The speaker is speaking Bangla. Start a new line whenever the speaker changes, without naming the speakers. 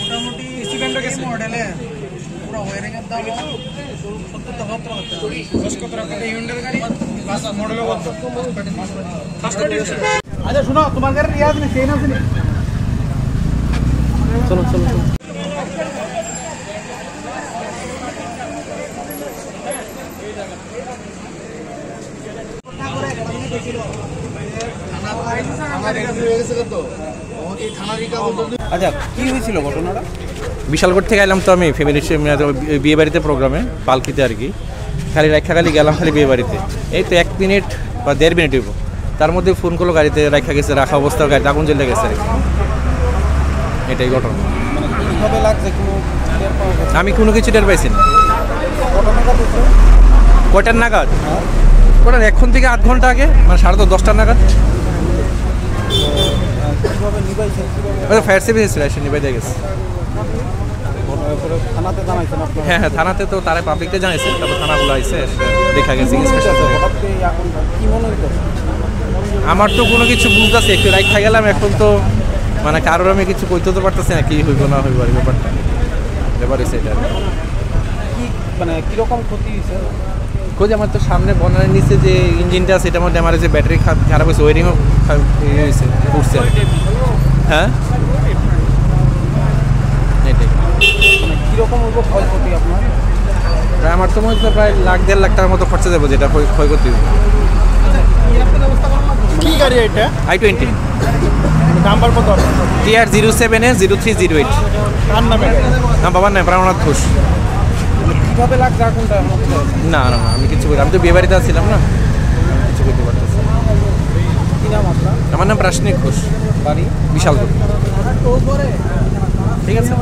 মোটামুটি মডেলে পুরো ওয়ারিং এর দাম 70-72 টাকা। এই ইউন্ডের গাড়ি প্লাস মডেলও কত? আচ্ছা শোনো, তোমার গাড়ি রিয়াজ নেই, চেইন আছে না? চলো চলো চলো।
আচ্ছা কি হয়েছিল ঘটনাটা?
বিশালগড় থেকে এলাম তো আমি ফ্যামিলির বিয়ে বাড়িতে প্রোগ্রামে পালকিতে আর কি। খালি খালি গেলাম খালি বিয়ে বাড়িতে। এই তো 1 মিনিট বা 1.5 মিনিট হইব, তার মধ্যে ফোন করলো গাড়িতে রাখা গেছে, রাখা অবস্থা গাড়িতে আগুন জ্বলে গেছে আর কি। এটাই ঘটনা।
কিভাবে লাগছে
আমি কোনো কিছু টের পাইছি না। কয়টার নাগাদ? ওটা এখন থেকে 8 ঘন্টা আগে, মানে 10:30 নাগাদ। ফায়ার সার্ভিস এসে নিবাই দিয়ে গেছে। হ্যাঁ হ্যাঁ, থানাতে তো তারা পাবলিকতে জানাইছে, তারপর থানাগুলো আইসে দেখা গেছে। আমার তো কোনো কিছু বুঝতেছে, একটু রাইট খাই গেলাম। এখন তো মানে কারোর আমি কিছু কইতে তো পারতেছি না, কি হইব না হইব আর ব্যাপারটা হয়েছে এটা।
কি মানে কীরকম ক্ষতি হয়েছে?
খোঁজ আমার তো সামনে বনারের নিচে যে ইঞ্জিনটা আছে, এটার মধ্যে আমার যে ব্যাটারি খারাপ হয়েছে, ওয়ারিংও হয়েছে, উঠছে। হ্যাঁ এটাই।
মানে কীরকম হইব ক্ষয়ক্ষতি আপনার?
প্রায় আমার তো মনে হচ্ছে প্রায় 1.5 লাখ টাকার মতো খরচা যাবো, যেটা ক্ষয়ক্ষতি হবে।
কি গাড়ি এটা?
i20
নাম্বার কত?
TR07A0308।
কার নামে?
না বাবার নাই, প্রাণনাথ ঘোষ।
কীভাবে লাগছে আগুনটা?
না না আমি কিছু করি, আমি তো বিয়ে বাড়িতে আসছিলাম না, কিছু করতে পারতেছি।
কি নাম আপনার?
আমার নাম প্রাশনিক ঘোষ,
বাড়ি
বিশালগড়। ঠিক আছে।